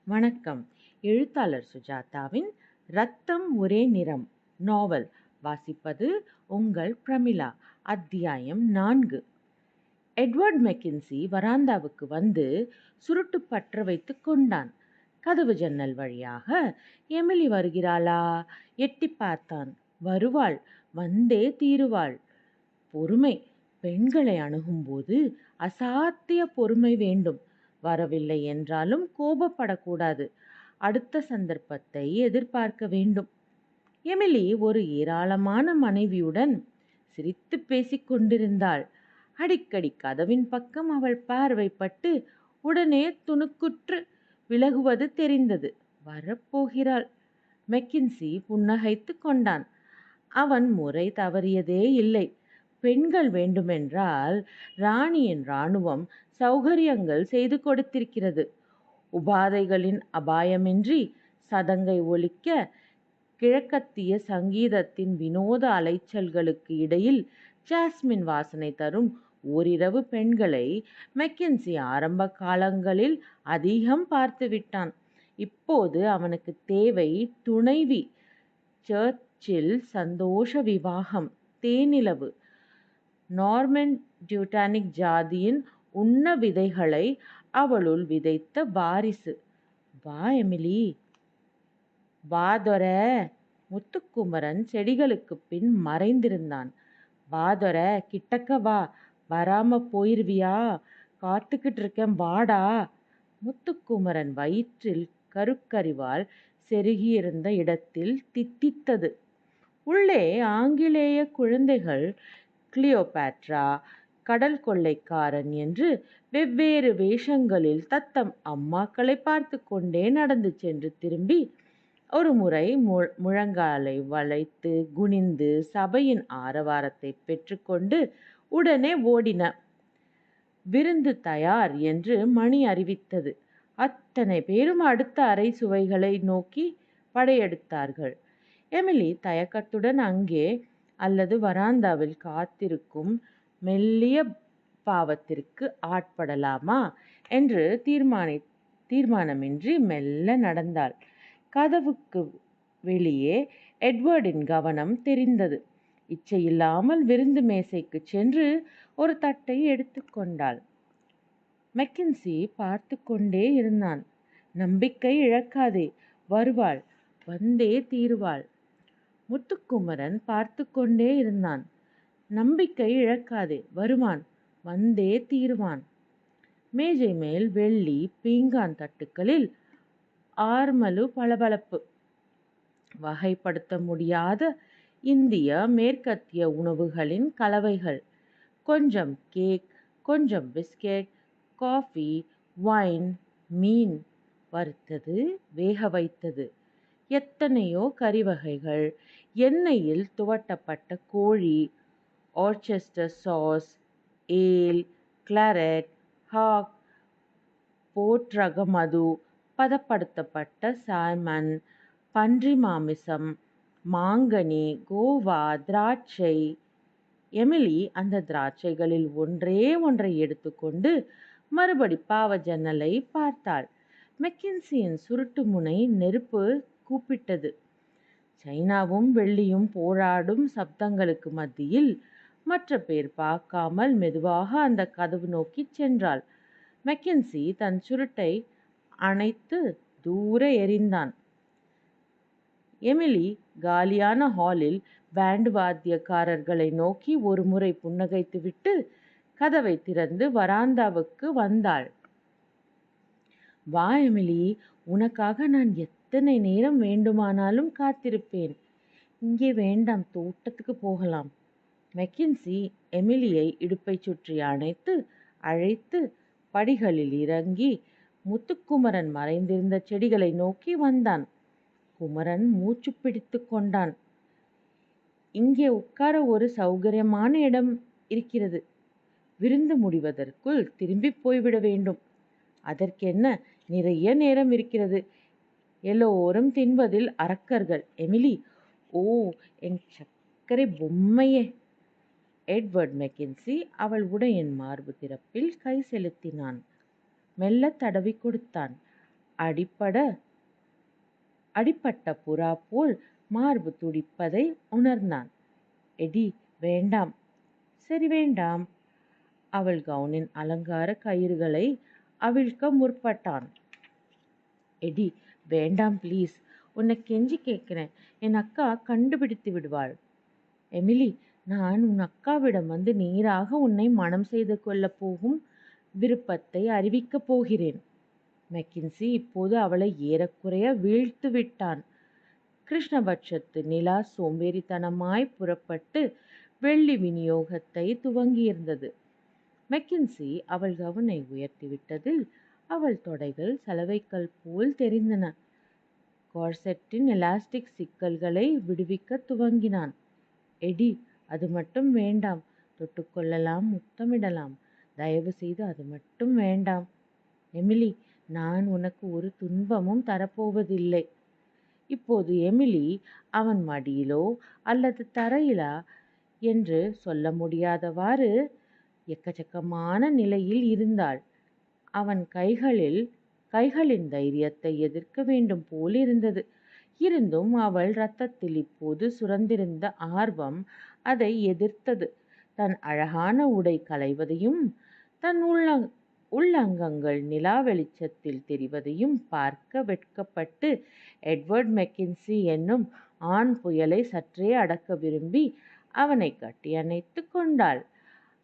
வணக்கம். எழுத்தாளர் சுஜாதாவின் ரத்தம் ஒரே நிறம் நாவல் வாசிப்பது உங்கள் பிரமிளா. அத்தியாயம் 4. எட்வர்ட் மெக்கின்சி வராந்தாவுக்கு வந்து சுருட்டு பற்ற வைத்து கொண்டான். கதவு ஜன்னல் வழியாக எமிலி வருகிறாளா? எட்டி பார்த்தான். வருவாள், வந்தே தீருவாள். பொறுமை. பெண்களை அணுகும்போது அசாத்திய பொறுமை வேண்டும். வரவில்லை என்றாலும் கோபப்படக்கூடாது. அடுத்த சந்தர்ப்பத்தை எதிர்பார்க்க வேண்டும். எமிலி ஒரு ஏராளமான மனைவியுடன் சிரித்து பேசிக் கொண்டிருந்தாள். அடிக்கடி கதவின் பக்கம் அவள் பார்வைப்பட்டு உடனே துணுக்குற்று விலகுவது தெரிந்தது. வரப்போகிறாள். மெக்கின்சி புன்னகைத்து கொண்டான். அவன் முறை தவறியதே இல்லை. பெண்கள் வேண்டுமென்றால் ராணியின் இராணுவம் சௌகரியங்கள் செய்து கொடுத்திருக்கிறது. உபாதைகளின் அபாயமின்றி சதங்கை ஒலிக்க கிழக்கத்திய சங்கீதத்தின் வினோத அலைச்சல்களுக்கு இடையில் ஜாஸ்மின் வாசனை தரும் ஓரிரவு பெண்களை மெக்கின்சி ஆரம்ப காலங்களில் அதிகம் பார்த்துவிட்டான். இப்போது அவனுக்கு தேவை துணைவி. சர்ச்சில் சந்தோஷ விவாகம், தேனிலவு, நார்மன் டியூட்டானிக் ஜாதியின் உண்ண விதைகளை அவளுள் விதைத்த வாரிசு. வா எமிலி. வாதொர. முத்துக்குமரன் செடிகளுக்கு பின் மறைந்திருந்தான். வாதொர, கிட்டக்க வா. வராம போயிருவியா? காத்துக்கிட்டு இருக்கேன், வாடா. முத்துக்குமரன் வயிற்றில் கருக்கறிவால் செருகியிருந்த இடத்தில் தித்தித்தது. உள்ளே ஆங்கிலேய குழந்தைகள் கிளியோபாட்ரா, கடல் கொள்ளைக்காரன் என்று வெவ்வேறு வேஷங்களில் தத்தம் அம்மாக்களை பார்த்து கொண்டே நடந்து சென்று திரும்பி ஒரு முறை முழங்காலை வளைத்து குனிந்து சபையின் ஆரவாரத்தை பெற்றுக்கொண்டு உடனே ஓடின. விருந்து தயார் என்று மணி அறிவித்தது. அத்தனை பேரும் அடுத்த அறை சுவைகளை நோக்கி படையெடுத்தார்கள். எமிலி தயக்கத்துடன் அங்கே அல்லது வராந்தாவில் காத்திருக்கும் மெல்லிய பாவத்திற்கு ஆட்படலாமா என்று தீர்மானமின்றி மெல்ல நடந்தாள். கதவுக்கு வெளியே எட்வர்டின் கவனம் தெரிந்தது. இச்சையில்லாமல் விருந்து மேசைக்கு சென்று ஒரு தட்டை எடுத்துக்கொண்டாள். மெக்கின்சி பார்த்து கொண்டே இருந்தான். நம்பிக்கை இழக்காதே, வருவாள், வந்தே தீருவாள். முத்துக்குமரன் பார்த்து கொண்டே இருந்தான். நம்பிக்கை இழக்காதே, வருவான், வந்தே தீருவான். மேஜை மேல் வெள்ளி பீங்கான் தட்டுக்களில் ஆர்மலு பளபளப்பு. வகைப்படுத்த முடியாத இந்திய மேற்கத்திய உணவுகளின் கலவைகள். கொஞ்சம் கேக், கொஞ்சம் பிஸ்கெட், காஃபி, வைன், மீன், வறுத்தது, வேக வைத்தது, எத்தனையோ கறி வகைகள், எண்ணெயில் துவட்டப்பட்ட கோழி, ஆர்ச்செஸ்டர் சாஸ், ஏல், கிளாரெட், ஹாக், போட்ரக மது, பதப்படுத்தப்பட்ட சால்மன், பன்றி மாமிசம், மாங்கனி, கோவா, திராட்சை. எமிலி அந்த திராட்சைகளில் ஒன்றை எடுத்துக்கொண்டு மறுபடி பாவ ஜன்னலை பார்த்தாள். மெக்கின்சியின் சுருட்டு முனை நெருப்பு கூப்பிட்டது. சைனாவும் வெள்ளியும் போராடும் சப்தங்களுக்கு மத்தியில் மற்ற பேர் பார்க்காமல் மெதுவாக அந்த கதவு நோக்கி சென்றாள். மெக்கின்சி தன் சுருட்டை அணைத்து தூர எறிந்தான். எமிலி காலியான ஹாலில் பேண்ட் வாத்தியக்காரர்களை நோக்கி ஒரு முறை புன்னகைத்துவிட்டு கதவை திறந்து வராந்தாவுக்கு வந்தாள். வா எமிலி, உனக்காக நான் எத்தனை நேரம் வேண்டுமானாலும் காத்திருப்பேன். இங்கே வேண்டாம், தோட்டத்துக்கு போகலாம். மெக்கின்சி எமிலியை இடுப்பை சுற்றி அழைத்து படிகளில் இறங்கி முத்துக்குமரன் மறைந்திருந்த செடிகளை நோக்கி வந்தான். குமரன் மூச்சு பிடித்து கொண்டான். இங்கே உட்கார ஒரு சௌகரியமான இடம் இருக்கிறது. விருந்து முடிவதற்குள் திரும்பி போய்விட வேண்டும். அதற்கென்ன, நிறைய நேரம் இருக்கிறது. எல்லோரும் தின்பதில் அரக்கர்கள். எமிலி, ஓ என் சர்க்கரை பொம்மையே. எட்வர்ட் மெக்கின்சி அவள் உடையின் மார்பு திறப்பில் கை செலுத்தினான். மெல்ல தடவி கொடுத்தான். அடிப்பட அடிப்பட்ட புறா போல் மார்பு துடிப்பதை உணர்ந்தான். எடி, வேண்டாம். சரி, வேண்டாம். அவள் கவுனின் அலங்கார கயிறுகளை அவிழ்க்க முற்பட்டான். எடி, வேண்டாம் ப்ளீஸ், உன்னை கெஞ்சி கேட்கிறேன். என் அக்கா கண்டுபிடித்து விடுவாள். எமிலி, நான் உன் அக்காவிடம் வந்து நேராக உன்னை மனம் செய்து கொள்ளப் போகும் விருப்பத்தை அறிவிக்கப் போகிறேன். மெக்கின்சி இப்போது அவளை ஏறக்குறைய வீழ்த்து விட்டான். கிருஷ்ணபட்சத்து நிலா சோம்பேறித்தனமாய் புறப்பட்டு வெள்ளி விநியோகத்தை துவங்கியிருந்தது. மெக்கின்சி அவள் கவனை உயர்த்திவிட்டதில் அவள் தொடைகள் சலவைக்கல் போல் தெரிந்தன. கார்செட்டின் எலாஸ்டிக் சிக்கல்களை விடுவிக்க துவங்கினான். எடி, அது மட்டும் வேண்டாம். தொட்டுக்கொள்ளலாம், முத்தமிடலாம். தயவு செய்து அது மட்டும் வேண்டாம். எமிலி, நான் உனக்கு ஒரு துன்பமும் தரப்போவதில்லை. இப்போது எமிலி அவன் மடியிலோ அல்லது தரையிலா என்று சொல்ல முடியாதவாறு எக்கச்சக்கமான நிலையில் இருந்தாள். அவன் கைகளின் தைரியத்தை எதிர்க்க வேண்டும் போல் இருந்தது. இருந்தும் அவள் இரத்தத்தில் இப்போது சுரந்திருந்த ஆர்வம் அதை எதிர்த்தது. தன் அழகான உடை களைவதையும் தன் உள்ளங்கங்கள் நிலா வெளிச்சத்தில் தெரிவதையும் பார்க்க வெட்கப்பட்டு எட்வர்ட் மெக்கின்சி என்னும் ஆண் புயலை சற்றே அடக்க விரும்பி அவனை கட்டி அணைத்து கொண்டாள்.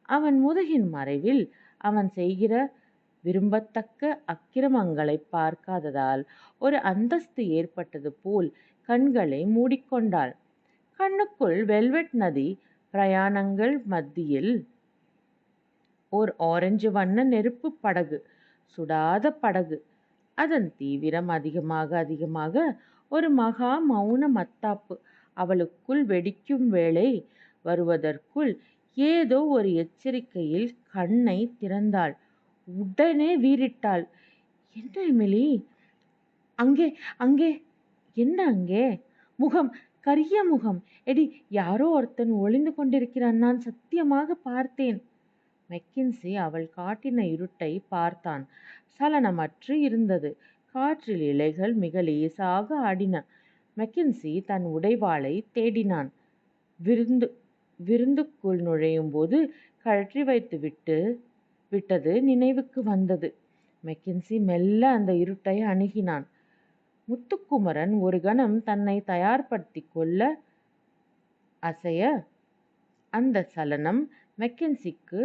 அவன் முதுகின் மறைவில் அவன் செய்கிற விரும்பத்தக்க அக்கிரமங்களை பார்க்காததால் ஒரு அந்தஸ்து ஏற்பட்டது போல் கண்களை மூடிக்கொண்டாள். கண்ணுக்குள் வெல்வெட் நதி பிரயாணங்கள் மத்தியில் ஓர் ஆரஞ்சு வண்ண நெருப்பு படகு, சுடாத படகு. அதன் தீவிரம் அதிகமாக ஒரு மகா மௌன மத்தாப்பு. அவளுக்குள் வெடிக்கும் வேளை வருவதற்குள் ஏதோ ஒரு எச்சரிக்கையில் கண்ணை திறந்தாள். உடனே வீறிட்டாள். என்ன எமிலி? அங்கே அங்கே என்ன அங்கே? முகம், கரிய முகம். எடி, யாரோ ஒருத்தன் ஒளிந்து கொண்டிருக்கிறான். நான் சத்தியமாக பார்த்தேன். மெக்கின்சி அவள் காட்டின இருட்டை பார்த்தான். சலனமற்று இருந்தது. காற்றில் இலைகள் மிக லேசாக ஆடின. மெக்கின்சி தன் உடைவாளை தேடினான். விருந்துக்குள் நுழையும் போது கழற்றி வைத்து விட்டது நினைவுக்கு வந்தது. மெக்கின்சி மெல்ல அந்த இருட்டை அணுகினான். முத்துக்குமரன் ஒரு கணம் தன்னை தயார்படுத்தி கொள்ள அசைய அந்த சலனம் மெக்கின்சிக்கு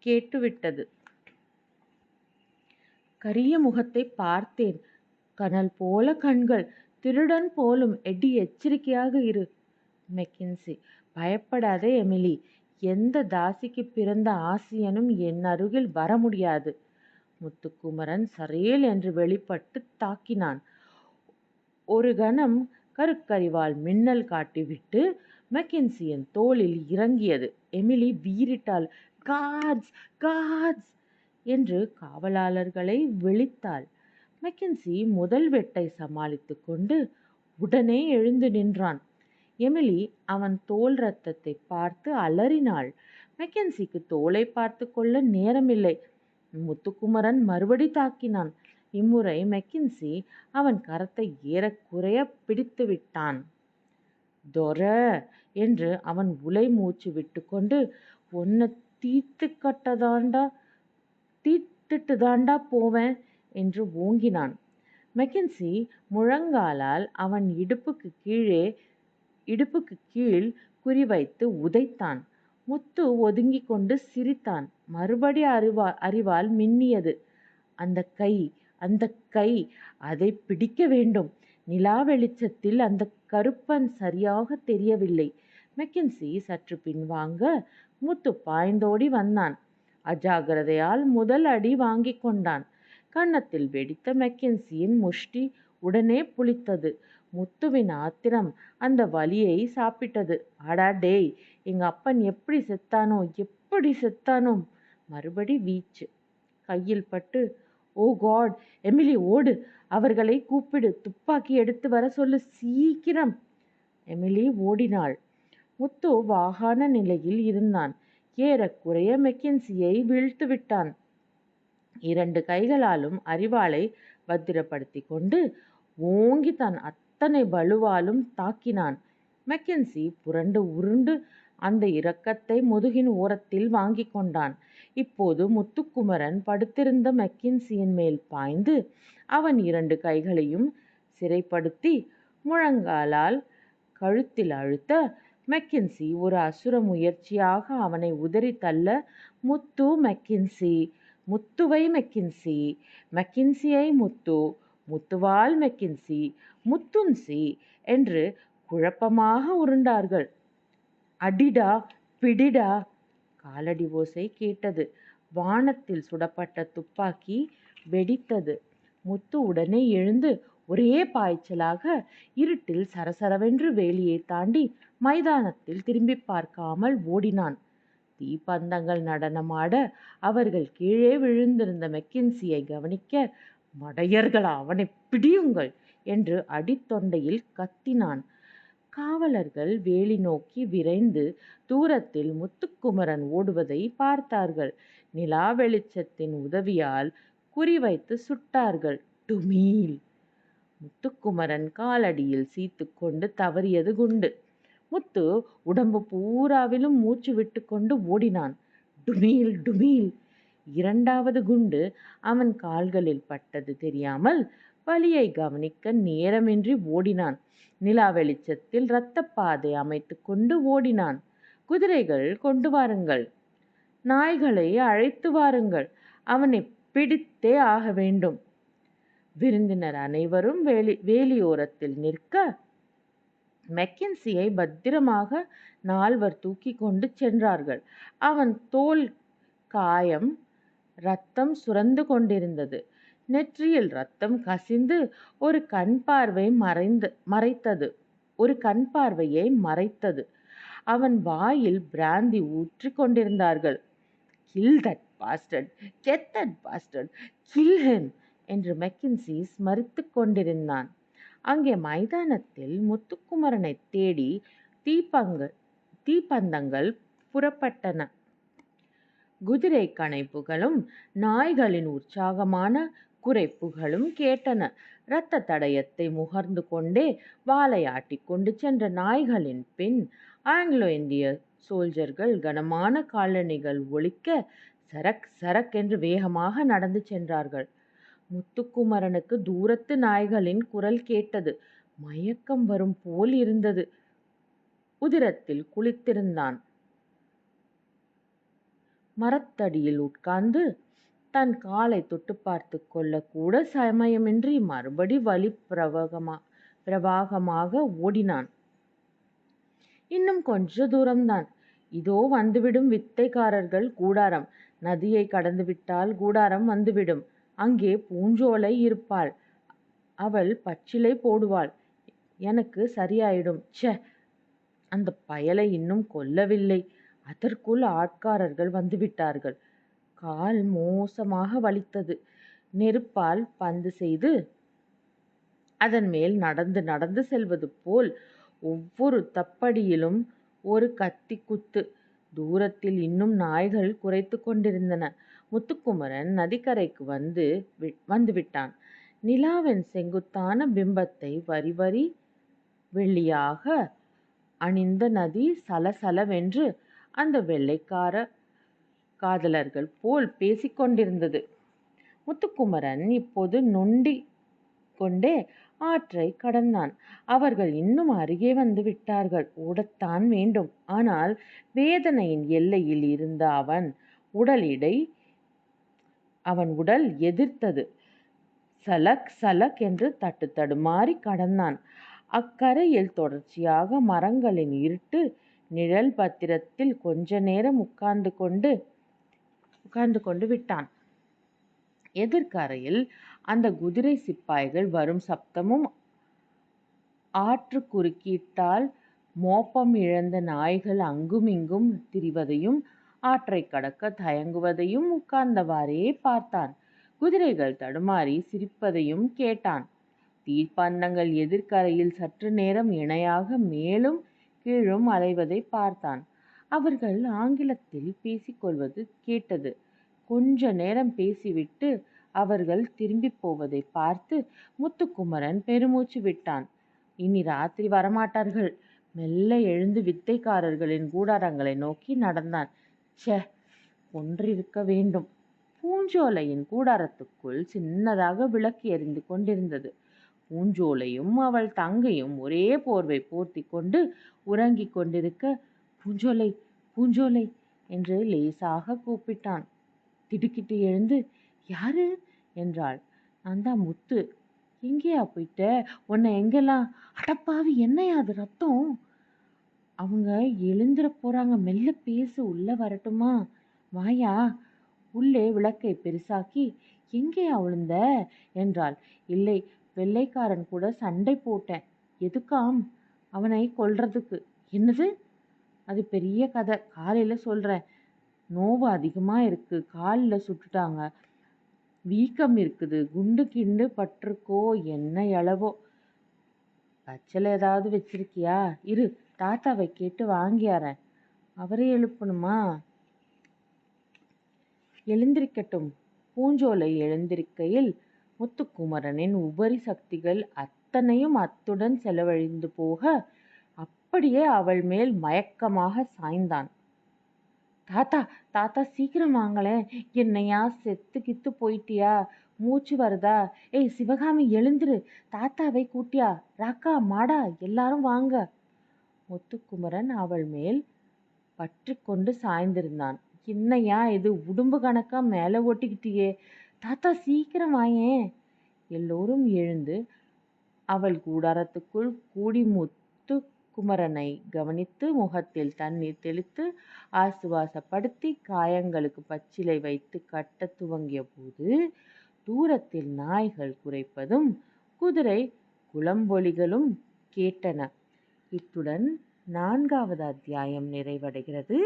கேட்டுவிட்டது. கரிய முகத்தை பார்த்தேன். கனல் போல கண்கள். திருடன் போலும். எடி, எச்சரிக்கையாக இரு. மெக்கின்சி, பயப்படாதே எமிலி. எந்த தாசிக்கு பிறந்த ஆசியனும் என் அருகில் வர முடியாது. முத்துக்குமரன் சரேல் என்று வெளிப்பட்டு தாக்கினான். ஒரு கணம் கருக்கரிவாள் மின்னல் காட்டிவிட்டு மெக்கின்சியின் தோளில் இறங்கியது. எமிலி வீறிட்டாள். காட்ஸ், காட்ஸ் என்று காவலாளர்களை விழித்தாள். மெக்கின்சி முதல் வெட்டை சமாளித்து கொண்டு உடனே எழுந்து நின்றான். எமிலி அவன் தோல் இரத்தத்தை பார்த்து அலறினாள். மெக்கின்சிக்கு தோலை பார்த்து கொள்ள நேரமில்லை. முத்துக்குமரன் மறுபடி தாக்கினான். இம்முறை மெக்கின்சி அவன் கரத்தை ஏறக்குறைய பிடித்து விட்டான். தொர என்று அவன் உலை மூச்சு விட்டு கொண்டு, உன்னை தீத்துட்டு தாண்டா போவேன் என்று ஓங்கினான். மெக்கின்சி முழங்காலால் அவன் இடுப்புக்கு கீழ் குறிவைத்து உதைத்தான். முத்து ஒதுங்கி கொண்டு சிரித்தான். மறுபடி அறிவால் மின்னியது. அந்த கை, அதை பிடிக்க வேண்டும். நிலா வெளிச்சத்தில் அந்த கருப்பன் சரியாக தெரியவில்லை. மெக்கின்சி சற்று பின்வாங்க முத்து பாய்ந்தோடி வந்தான். அஜாக்கிரதையால் முதல் அடி வாங்கி கொண்டான். கன்னத்தில் வெடித்த மெக்கின்சியின் முஷ்டி உடனே புளித்தது. முத்துவின் ஆத்திரம் அந்த வலியை சாப்பிட்டது. அடா டேய், எங்க அப்பன் எப்படி செத்தானோ? மறுபடி வீச்சு. கையில் பட்டு, ஓ காட், எமிலி ஓடு. அவர்களை கூப்பிடு. துப்பாக்கி எடுத்து வர சொல்லு, சீக்கிரம். எமிலி ஓடினாள். முத்து வாகான நிலையில் இருந்தான். ஏறக்குறைய மெக்கின்சியை வீழ்த்து விட்டான். 2 கைகளாலும் அரிவாளை பத்திரப்படுத்தி கொண்டு ஓங்கி தன் அத்தனை பலுவாலும் தாக்கினான். மெக்கென்சி புரண்டு உருண்டு அந்த இரக்கத்தை முதுகின் ஓரத்தில் வாங்கி கொண்டான். இப்போது முத்துக்குமரன் படுத்திருந்த மெக்கென்சியின் மேல் பாய்ந்து அவன் 2 கைகளையும் சிறைப்படுத்தி முழங்காலால் கழுத்தில் அழுத்த, மெக்கென்சி ஒரு அசுர முயற்சியாக அவனை உதறி தள்ள, முத்து மெக்கென்சி, முத்துவை மெக்கென்சி, மெக்கென்சியை முத்து, முத்துவால் மெக்கென்சி, முத்துன்சி என்று குழப்பமாக உருண்டார்கள். அடிடா பிடிடா! காலடி ஓசை கேட்டது. வானத்தில் சுடப்பட்ட துப்பாக்கி வெடித்தது. முத்து உடனே எழுந்து ஒரே பாய்ச்சலாக இருட்டில் சரசரவென்று வேலியை தாண்டி மைதானத்தில் திரும்பி பார்க்காமல் ஓடினான். தீப்பந்தங்கள் நடனமாட அவர்கள் கீழே விழுந்திருந்த மெக்கென்சியை கவனிக்க, மடையர்களா, அவனை பிடியுங்கள் என்று அடித்தொண்டையில் கத்தினான். காவலர்கள் வேலி நோக்கி விரைந்து தூரத்தில் முத்துக்குமரன் ஓடுவதை பார்த்தார்கள். நிலா வெளிச்சத்தின் உதவியால் குறிவைத்து சுட்டார்கள். டுமீல்! முத்துக்குமரன் காலடியில் சீத்து கொண்டு தவறியது குண்டு. முத்து உடம்பு பூராவிலும் மூச்சு விட்டு கொண்டு ஓடினான். டுமீல் டுமீல்! 2வது குண்டு அவன் கால்களில் பட்டது தெரியாமல் வலியை கவனிக்க நேரமின்றி ஓடினான். நிலா வெளிச்சத்தில் இரத்தப்பாதை அமைத்து கொண்டு ஓடினான். குதிரைகள் கொண்டு வாருங்கள், நாய்களை அழைத்து வாருங்கள், அவனை பிடித்தே ஆக வேண்டும். விருந்தினர் அனைவரும் வேலியோரத்தில் நிற்க, மெக்கென்சியை பத்திரமாக 4 தூக்கி கொண்டு சென்றார்கள். அவன் தோல் காயம் இரத்தம் சுரந்து கொண்டிருந்தது. நெற்றியில் இரத்தம் கசிந்து ஒரு கண் பார்வையை மறைத்தது. அவன் வாயில் பிராந்தி ஊற்றி கொண்டிருந்தார்கள். Kill that bastard, get that bastard, kill him என்று மெக்கென்சி ஸ்மரித்து கொண்டிருந்தான். அங்கே மைதானத்தில் முத்துக்குமரனை தேடி தீப்பந்தங்கள் புறப்பட்டன. குதிரை கணைப்புகளும் நாய்களின் உற்சாகமான குரைப்புகளும் கேட்டன. இரத்த தடயத்தை முகர்ந்து கொண்டே வாலையாட்டி கொண்டு சென்ற நாய்களின் பின் ஆங்கிலோ இந்திய சோல்ஜர்கள் கனமான காலணிகள் ஒலிக்க சரக் சரக் என்று வேகமாக நடந்து சென்றார்கள். முத்துக்குமரனுக்கு தூரத்து நாய்களின் குரல் கேட்டது. மயக்கம் வரும் போல் இருந்தது. உதிரத்தில் குளித்திருந்தான். மரத்தடியில் உட்கார்ந்து தன் காலை தொட்டு பார்த்து கொள்ள கூட சமயமின்றி மறுபடி வலி பிரவாகமாக ஓடினான். இன்னும் கொஞ்ச தூரம்தான். இதோ வந்துவிடும் வித்தைக்காரர்கள் கூடாரம். நதியை கடந்துவிட்டால் கூடாரம் வந்துவிடும். அங்கே பூஞ்சோலை இருப்பாள். அவள் பச்சிலை போடுவாள். எனக்கு சரியாயிடும். ச்சே, அந்த பயலை இன்னும் கொல்லவில்லை. அதற்குள் ஆட்காரர்கள் வந்துவிட்டார்கள். கால் மோசமாக வலித்தது. நெருப்பால் பந்து செய்து அதன் மேல் நடந்து நடந்து செல்வது போல் ஒவ்வொரு தப்படியிலும் ஒரு கத்தி குத்து. தூரத்தில் இன்னும் நாய்கள் குரைத்து கொண்டிருந்தன. முத்துக்குமரன் நதிக்கரைக்கு வந்துவிட்டான். நிலாவின் செங்குத்தான பிம்பத்தை வரி வரி வெள்ளியாக அணிந்த நதி சலசலவென்று அந்த வெள்ளைக்கார காதலர்கள் போல் பேசிக்கொண்டிருந்தது. முத்துக்குமரன் இப்போது நொண்டி கொண்டே ஆற்றை கடந்தான். அவர்கள் இன்னும் அருகே வந்து விட்டார்கள். ஓடத்தான் வேண்டும். ஆனால் வேதனையின் எல்லையில் இருந்த அவன் உடல் எதிர்த்தது. சலக் சலக் என்று தடுமாறி கடந்தான். அக்கரையில் தொடர்ச்சியாக மரங்களின் இருட்டு நிழல் பத்திரத்தில் கொஞ்ச நேரம் உட்கார்ந்து கொண்டு விட்டான். எதிர்கரையில் அந்த குதிரை சிப்பாய்கள் வரும் சப்தமும், ஆற்று குறுக்கீட்டால் மோப்பம் இழந்த நாய்கள் அங்குமிங்கும் திரிவதையும் ஆற்றை கடக்க தயங்குவதையும் உட்கார்ந்தவாறே பார்த்தான். குதிரைகள் தடுமாறி சிரிப்பதையும் கேட்டான். தீப்பந்தங்கள் எதிர்கரையில் சற்று நேரம் இணையாக மேலும் கீழும் அலைவதை பார்த்தான். அவர்கள் ஆங்கிலத்தில் பேசிக்கொள்வது கேட்டது. கொஞ்ச நேரம் பேசிவிட்டு அவர்கள் திரும்பி போவதை பார்த்து முத்துக்குமரன் பெருமூச்சு விட்டான். இனி ராத்திரி வரமாட்டார்கள். மெல்ல எழுந்து வித்தைக்காரர்களின் கூடாரங்களை நோக்கி நடந்தான். ச்சே, ஒன்றிருக்க வேண்டும். பூஞ்சோலையின் கூடாரத்துக்குள் சின்னதாக விளக்கு எரிந்து கொண்டிருந்தது. பூஞ்சோலையும் அவள் தங்கையும் ஒரே போர்வை போர்த்தி கொண்டு உறங்கிக் கொண்டிருக்க, பூஞ்சோலை, பூஞ்சோலை என்று லேசாக கூப்பிட்டான். திடுக்கிட்டு எழுந்து, யாரு என்றாள். நான் தான் முத்து. எங்கேயா போயிட்ட? உன்னை எங்கெல்லாம்? அடப்பாவி, என்னையா அது ரத்தம்? அவங்க எழுந்துட போறாங்க, மெல்ல பேசு, உள்ள வரட்டுமா? வாயா. உள்ளே விளக்கை பெருசாக்கி, எங்கேயா விழுந்த என்றாள். இல்லை, வெள்ளைக்காரன் கூட சண்டை போட்டேன். எதுக்காம்? அவனை கொல்றதுக்கு. என்னது? அது பெரிய கதை, காலையில சொல்றேன். நோவு அதிகமா இருக்கு, காலில் சுட்டுட்டாங்க, வீக்கம் இருக்குது, குண்டு கிண்டு பட்டிருக்கோ என்ன எழவோ. பச்சலை ஏதாவது வச்சிருக்கியா? இரு, தாத்தாவை கேட்டு வாங்கியாரேன். அவரை எழுப்பணுமா? எழுந்திருக்கட்டும். பூஞ்சோலை எழுந்திருக்கையில் முத்துக்குமரனின் உபரி சக்திகள் அத்தனையும் அத்துடன் செலவழிந்து போக அப்படியே அவள் மேல் மயக்கமாக சாய்ந்தான். தாத்தா, தாத்தா சீக்கிரம் வாங்களேன். என்னையா செத்து கித்து போயிட்டியா? மூச்சு வருதா? ஏய் சிவகாமி, எழுந்துரு. தாத்தாவை கூட்டியா? ராக்கா, மாடா, எல்லாரும் வாங்க. முத்துக்குமரன் அவள் மேல் பற்றி கொண்டு சாய்ந்திருந்தான். என்னையா இது, உடும்பு கணக்கா மேலே ஓட்டிக்கிட்டியே? தாத்தா சீக்கிரம் வாயேன். எல்லோரும் எழுந்து அவள் கூடாரத்துக்குள் கூடி முத்துக்குமரனை கவனித்து முகத்தில் தண்ணீர் தெளித்து ஆசுவாசப்படுத்தி காயங்களுக்கு பச்சிலை வைத்து கட்ட துவங்கிய போது தூரத்தில் நாய்கள் குரைப்பதும் குதிரை குளம்பொலிகளும் கேட்டன. இத்துடன் 4வது அத்தியாயம் நிறைவடைகிறது.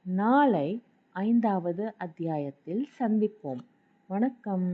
நாளை 5வது அத்தியாயத்தில் சந்திப்போம். வணக்கம்.